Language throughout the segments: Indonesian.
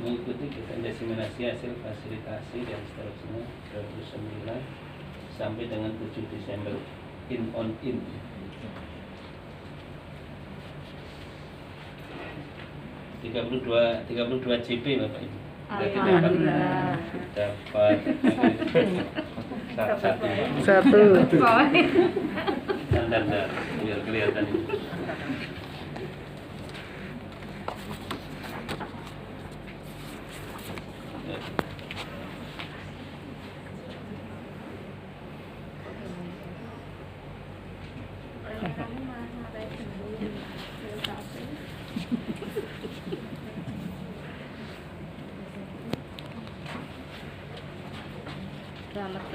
Mengikuti kegiatan diseminasi hasil fasilitasi dan seterusnya 29 sampai dengan 7 Desember in on in. Tiga puluh dua JP Bapak Ibu. Alhamdulillah. Dapat Satu. Tanda biar kelihatan ini.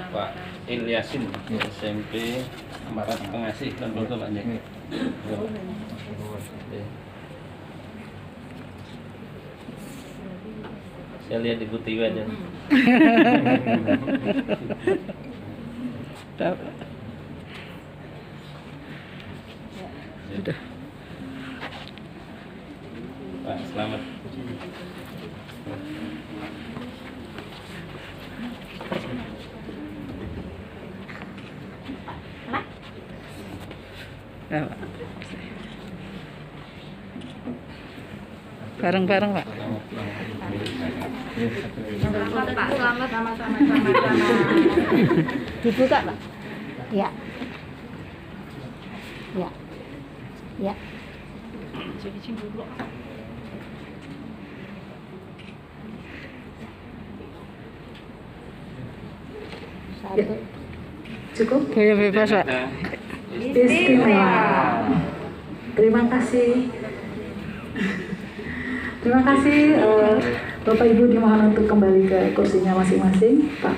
Pak Ilyasin SMP 4 Pengasih dan Bogor Pak Nyek. Saya lihat di TV aja. Sudah. Pak, selamat. Ya, Pak. Bareng-bareng, Pak. Selamat Pak, selamat sama-sama. Dibuka Pak. Ya. Ya. Ya. Satu. Cukup? Gaya bebas, Pak. Istimewa. Terima kasih. Terima kasih Bapak Ibu, dimohon untuk kembali ke kursinya masing-masing. Pak.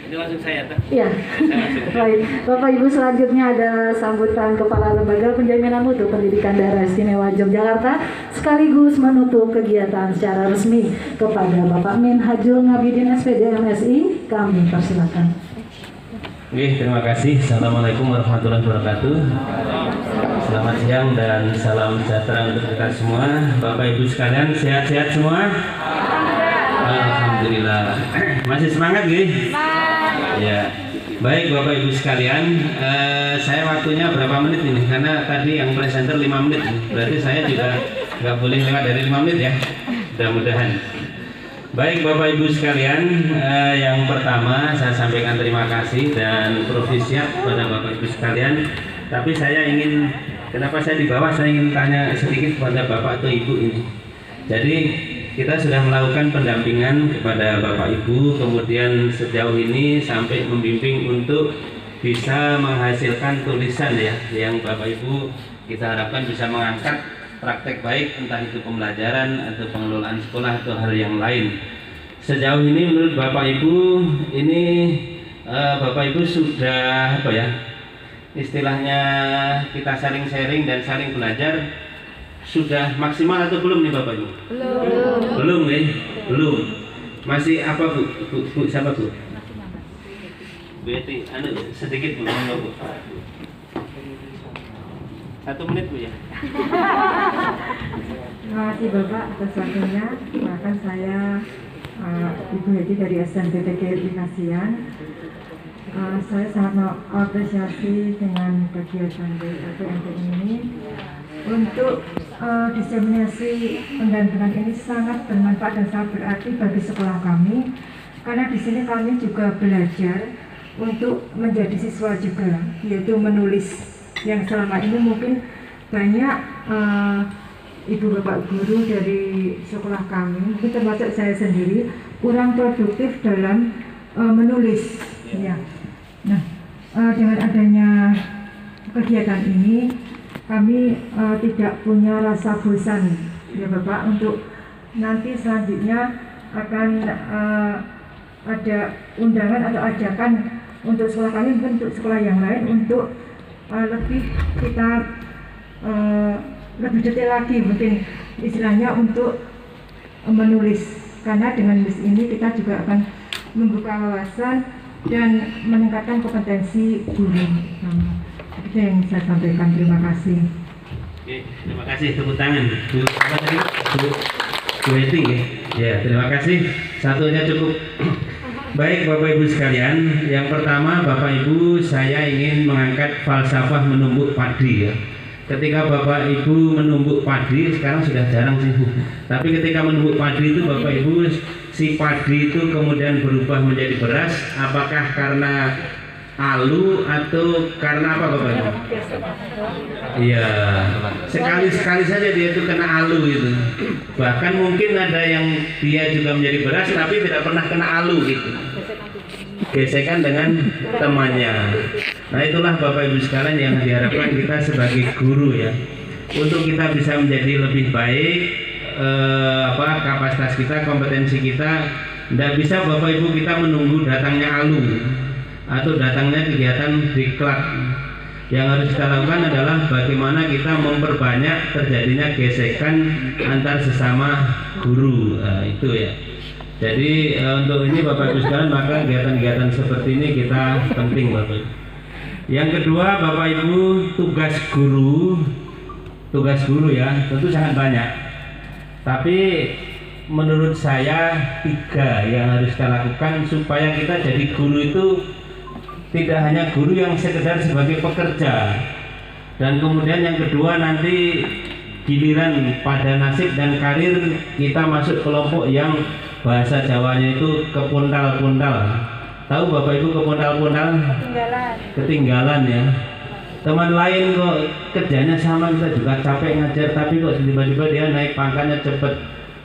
Ini langsung saya, tak? Iya. Baik. Bapak Ibu, selanjutnya ada sambutan Kepala Lembaga Penjaminan Mutu Pendidikan Daerah Istimewa Yogyakarta sekaligus menutup kegiatan secara resmi kepada Bapak Minhajul Ngabidin SPD MSI. Kami persilakan. Oke, terima kasih. Assalamualaikum warahmatullahi wabarakatuh. Selamat siang dan salam sejahtera untuk kita semua. Bapak Ibu sekalian, sehat-sehat semua? Alhamdulillah. Masih semangat, Gih? Ya. Baik Bapak Ibu sekalian, saya waktunya berapa menit ini? Karena tadi yang presenter 5 menit. Berarti saya juga nggak boleh lewat dari 5 menit ya. Mudah-mudahan. Baik Bapak Ibu sekalian, yang pertama saya sampaikan terima kasih dan provisiat kepada Bapak Ibu sekalian. Tapi saya ingin, kenapa saya di bawah, saya ingin tanya sedikit kepada Bapak atau Ibu ini. Jadi kita sudah melakukan pendampingan kepada Bapak Ibu, kemudian sejauh ini sampai membimbing untuk bisa menghasilkan tulisan ya, yang Bapak Ibu kita harapkan bisa mengangkat praktek baik, entah itu pembelajaran atau pengelolaan sekolah atau hal yang lain. Sejauh ini menurut Bapak Ibu, ini Bapak Ibu sudah apa ya, istilahnya kita saling sharing dan saling belajar, sudah maksimal atau belum nih Bapak Ibu? Belum nih, belum. Masih apa Bu? Bu siapa Bu? Betty, sedikit Bu, Bu. 1 menit Bu ya. Terima kasih Bapak atas waktunya. Bahkan saya Ibu Hedi dari SNPTG Edukasian. Saya sangat mengapresiasi dengan kegiatan BLPMP ini untuk diseminasi pendampingan ini sangat bermanfaat dan sangat berarti bagi sekolah kami, karena di sini kami juga belajar untuk menjadi siswa juga, yaitu menulis. Yang selama ini mungkin banyak ibu bapak guru dari sekolah kami, mungkin termasuk saya sendiri, kurang produktif dalam menulis. Ya. Nah, dengan adanya kegiatan ini, kami tidak punya rasa bosan, ya Bapak, untuk nanti selanjutnya akan ada undangan atau ajakan untuk sekolah kami, mungkin untuk sekolah yang lain, untuk lebih kita lebih detail lagi mungkin istilahnya untuk menulis, karena dengan menulis ini kita juga akan membuka wawasan dan meningkatkan kompetensi guru. Jadi Itu yang saya sampaikan. Terima kasih. Oke, terima kasih, tepuk tangan. Bu, apa tadi? Bu Eti, ya. Ya, terima kasih. Satunya cukup. Baik Bapak Ibu sekalian, yang pertama Bapak Ibu, saya ingin mengangkat falsafah menumbuk padi ya. Ketika Bapak Ibu menumbuk padi, sekarang sudah jarang sih. Tapi ketika menumbuk padi itu Bapak Ibu, si padi itu kemudian berubah menjadi beras, apakah karena alu atau karena apa Bapak Ibu? Iya, sekali-sekali saja dia itu kena alu itu. Bahkan mungkin ada yang dia juga menjadi beras tapi tidak pernah kena alu gitu. Gesekan dengan temannya. Nah itulah Bapak Ibu sekalian yang diharapkan kita sebagai guru ya, untuk kita bisa menjadi lebih baik kapasitas kita, kompetensi kita. Tidak bisa Bapak Ibu kita menunggu datangnya alu atau datangnya kegiatan diklat. Yang harus kita lakukan adalah bagaimana kita memperbanyak terjadinya gesekan antar sesama guru. Nah, itu ya. Jadi untuk ini Bapak Ibu sekalian, maka kegiatan-kegiatan seperti ini kita penting Bapak Ibu. Yang kedua Bapak Ibu, tugas guru ya tentu sangat banyak. Tapi menurut saya 3 yang harus kita lakukan supaya kita jadi guru itu tidak hanya guru yang sekedar sebagai pekerja, dan kemudian yang kedua nanti giliran pada nasib dan karir kita masuk kelompok yang bahasa Jawanya itu kepuntal-puntal. Tahu Bapak Ibu kepuntal-puntal? Ketinggalan ya. Teman lain kok kerjanya sama, kita juga capek ngajar, tapi kok tiba-tiba dia naik pangkatnya cepat,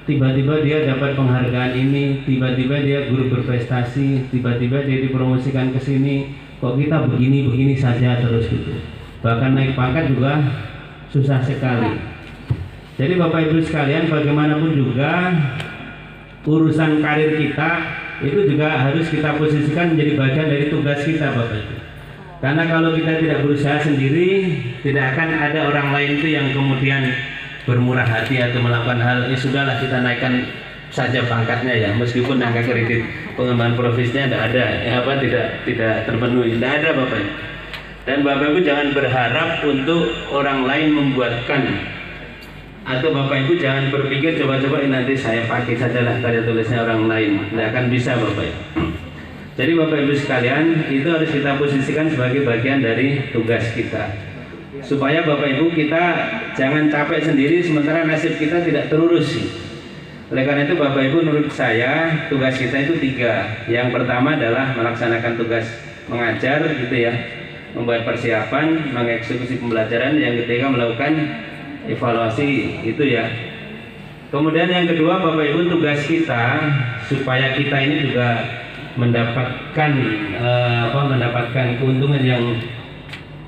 tiba-tiba dia dapat penghargaan ini, tiba-tiba dia guru berprestasi, tiba-tiba dia dipromosikan ke sini, kok kita begini-begini saja terus gitu. Bahkan naik pangkat juga susah sekali. Jadi Bapak Ibu sekalian, bagaimanapun juga urusan karir kita itu juga harus kita posisikan menjadi bagian dari tugas kita Bapak Ibu. Karena kalau kita tidak berusaha sendiri, tidak akan ada orang lain itu yang kemudian bermurah hati atau melakukan hal sudahlah kita naikkan saja pangkatnya ya, meskipun angka kredit pengembangan profesinya tidak terpenuhi, tidak ada Bapak Ibu. Dan Bapak Ibu jangan berharap untuk orang lain membuatkan, atau Bapak Ibu jangan berpikir coba-coba nanti saya pakai sajalah karya tulisnya orang lain, tidak akan bisa Bapak Ibu. Jadi Bapak Ibu sekalian, itu harus kita posisikan sebagai bagian dari tugas kita, supaya Bapak Ibu kita jangan capek sendiri sementara nasib kita tidak terurus. Oleh karena itu Bapak Ibu, menurut saya tugas kita itu 3. Yang pertama adalah melaksanakan tugas mengajar gitu ya, membuat persiapan, mengeksekusi pembelajaran. Yang ketiga melakukan evaluasi itu ya. Kemudian yang kedua Bapak Ibu, tugas kita supaya kita ini juga mendapatkan keuntungan yang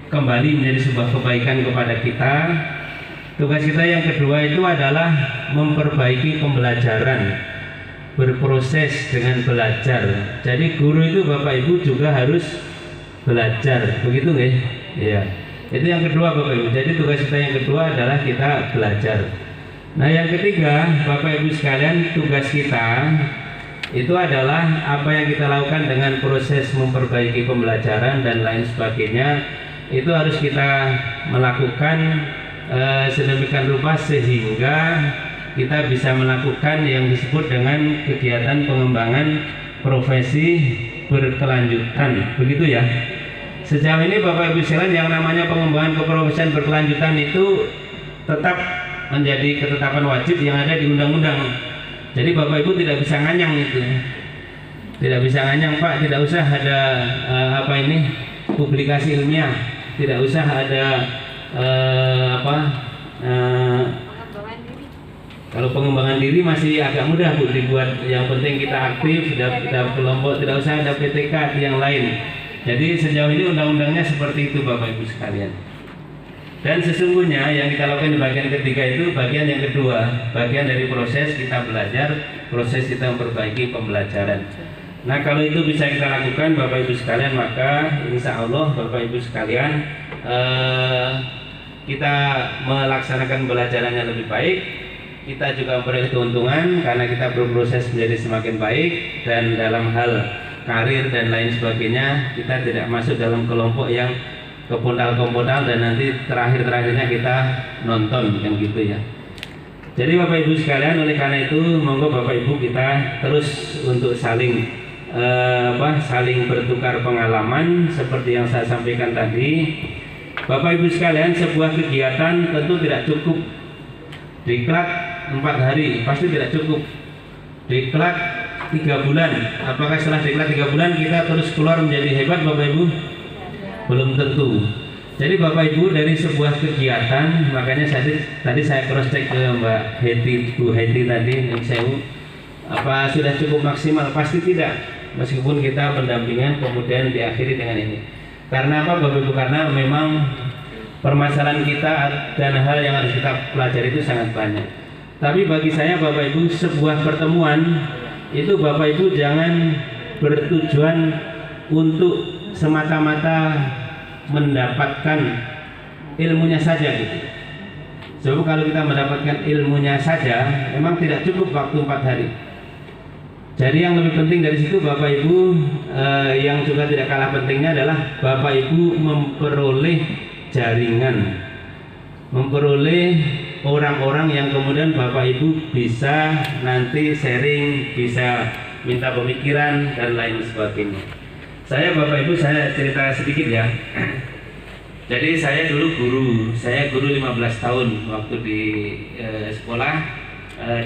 kembali menjadi sebuah kebaikan kepada kita. Tugas kita yang kedua itu adalah memperbaiki pembelajaran, berproses dengan belajar. Jadi guru itu Bapak Ibu juga harus belajar, begitu nggak? Ya. Itu yang kedua Bapak Ibu. Jadi tugas kita yang kedua adalah kita belajar. Nah yang ketiga Bapak Ibu sekalian, tugas kita itu adalah apa yang kita lakukan dengan proses memperbaiki pembelajaran dan lain sebagainya. Itu harus kita melakukan sedemikian rupa sehingga kita bisa melakukan yang disebut dengan kegiatan pengembangan profesi berkelanjutan, begitu ya. Sejauh ini Bapak Ibu sekalian, yang namanya pengembangan keprofesian berkelanjutan itu tetap menjadi ketetapan wajib yang ada di undang-undang. Jadi Bapak Ibu tidak bisa nganyang itu, tidak bisa nganyang Pak, tidak usah ada publikasi ilmiah, tidak usah ada kalau pengembangan diri masih agak mudah Bu dibuat, yang penting kita aktif, kita kelompok, tidak usah ada PTK yang lain. Jadi sejauh ini undang-undangnya seperti itu Bapak Ibu sekalian. Dan sesungguhnya yang kita lakukan di bagian ketiga itu bagian yang kedua, bagian dari proses kita belajar, proses kita memperbaiki pembelajaran. Nah kalau itu bisa kita lakukan Bapak Ibu sekalian, maka insya Allah Bapak Ibu sekalian kita melaksanakan pembelajarannya lebih baik, kita juga memperoleh keuntungan karena kita berproses menjadi semakin baik, dan dalam hal karir dan lain sebagainya kita tidak masuk dalam kelompok yang kepodal dan nanti terakhirnya kita nonton kan gitu ya. Jadi Bapak Ibu sekalian, oleh karena itu monggo Bapak Ibu kita terus untuk saling saling bertukar pengalaman seperti yang saya sampaikan tadi. Bapak Ibu sekalian, sebuah kegiatan tentu tidak cukup diklat 4 hari, pasti tidak cukup diklat 3 bulan. Apakah setelah diklat 3 bulan kita terus keluar menjadi hebat Bapak Ibu? Belum tentu. Jadi Bapak Ibu, dari sebuah kegiatan, makanya tadi saya cross check ke Mbak Heti, Bu Heti tadi, apa sudah cukup maksimal? Pasti tidak. Meskipun kita pendampingan kemudian diakhiri dengan ini. Karena apa Bapak Ibu? Karena memang permasalahan kita dan hal yang harus kita pelajari itu sangat banyak. Tapi bagi saya Bapak Ibu, sebuah pertemuan itu Bapak Ibu jangan bertujuan untuk semata-mata mendapatkan ilmunya saja gitu. Sebab kalau kita mendapatkan ilmunya saja memang tidak cukup waktu 4 hari. Jadi yang lebih penting dari situ Bapak Ibu, yang juga tidak kalah pentingnya adalah Bapak Ibu memperoleh jaringan, memperoleh orang-orang yang kemudian Bapak Ibu bisa nanti sharing, bisa minta pemikiran dan lain sebagainya. Saya Bapak Ibu, saya cerita sedikit ya. Jadi saya dulu guru 15 tahun waktu di sekolah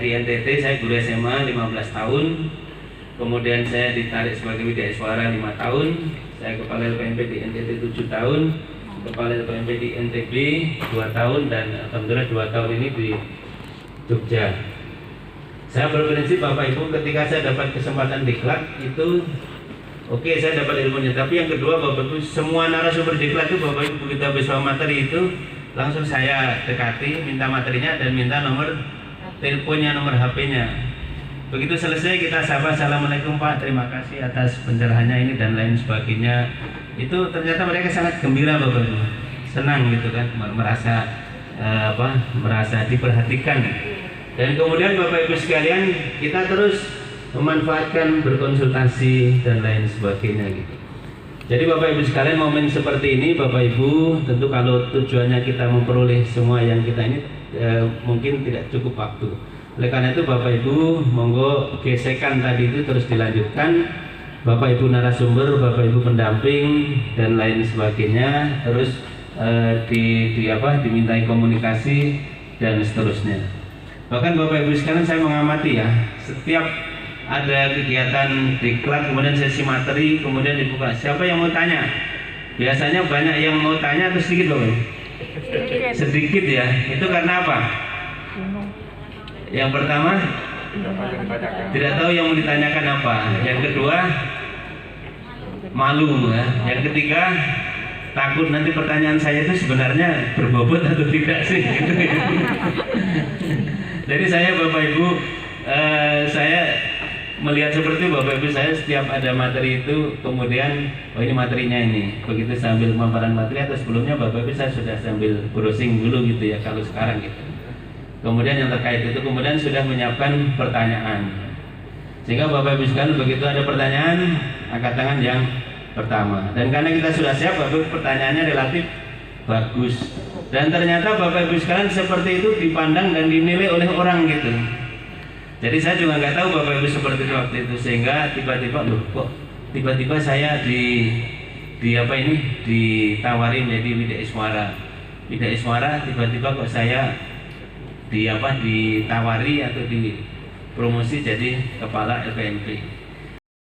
di NTT. Saya guru SMA 15 tahun. Kemudian saya ditarik sebagai Widya Iswara 5 tahun. Saya kepala LPMP di NTT 7 tahun, kepala LPMP di NTB 2 tahun, dan alhamdulillah 2 tahun ini di Jogja. Saya berprinsip Bapak Ibu, ketika saya dapat kesempatan diklat itu oke, saya dapat ilmunya. Tapi yang kedua Bapak Ibu, semua narasumber diklat itu Bapak Ibu begitu habis materi itu langsung saya dekati, minta materinya dan minta nomor teleponnya, nomor HP-nya. Begitu selesai kita sapa, assalamualaikum Pak, terima kasih atas pencerahannya ini dan lain sebagainya. Itu ternyata mereka sangat gembira Bapak Ibu, senang gitu kan, merasa merasa diperhatikan. Dan kemudian Bapak Ibu sekalian, kita terus memanfaatkan berkonsultasi dan lain sebagainya gitu. Jadi Bapak Ibu sekalian, momen seperti ini Bapak Ibu, tentu kalau tujuannya kita memperoleh semua yang kita ini mungkin tidak cukup waktu. Oleh karena itu Bapak Ibu, monggo gesekan tadi itu terus dilanjutkan. Bapak Ibu narasumber, Bapak Ibu pendamping dan lain sebagainya terus dimintai komunikasi dan seterusnya. Bahkan Bapak Ibu sekalian, saya mengamati ya, setiap ada kegiatan diklat kemudian sesi materi kemudian dibuka, siapa yang mau tanya? Biasanya banyak yang mau tanya atau sedikit Bapak Ibu? Sedikit ya. Itu karena apa? Yang pertama, tidak tahu yang mau ditanyakan apa. Yang kedua, malu ya. Yang ketiga, takut nanti pertanyaan saya itu sebenarnya berbobot atau tidak sih gitu. Jadi saya Bapak Ibu, saya melihat seperti Bapak Ibu, saya setiap ada materi itu kemudian ini materinya ini, begitu sambil pemaparan materi atau sebelumnya Bapak Ibu saya sudah sambil browsing dulu gitu ya kalau sekarang gitu. Kemudian yang terkait itu kemudian sudah menyiapkan pertanyaan, sehingga Bapak Ibu sekalian begitu ada pertanyaan angkat tangan yang pertama. Dan karena kita sudah siap Bapak Ibu, pertanyaannya relatif bagus. Dan ternyata Bapak Ibu sekalian seperti itu dipandang dan dinilai oleh orang gitu. Jadi saya juga nggak tahu Bapak Ibu seperti itu waktu itu, sehingga tiba-tiba loh kok tiba-tiba saya ditawari menjadi Widya Iswara. Widya Iswara tiba-tiba kok saya ditawari atau dipromosi jadi kepala LPMP.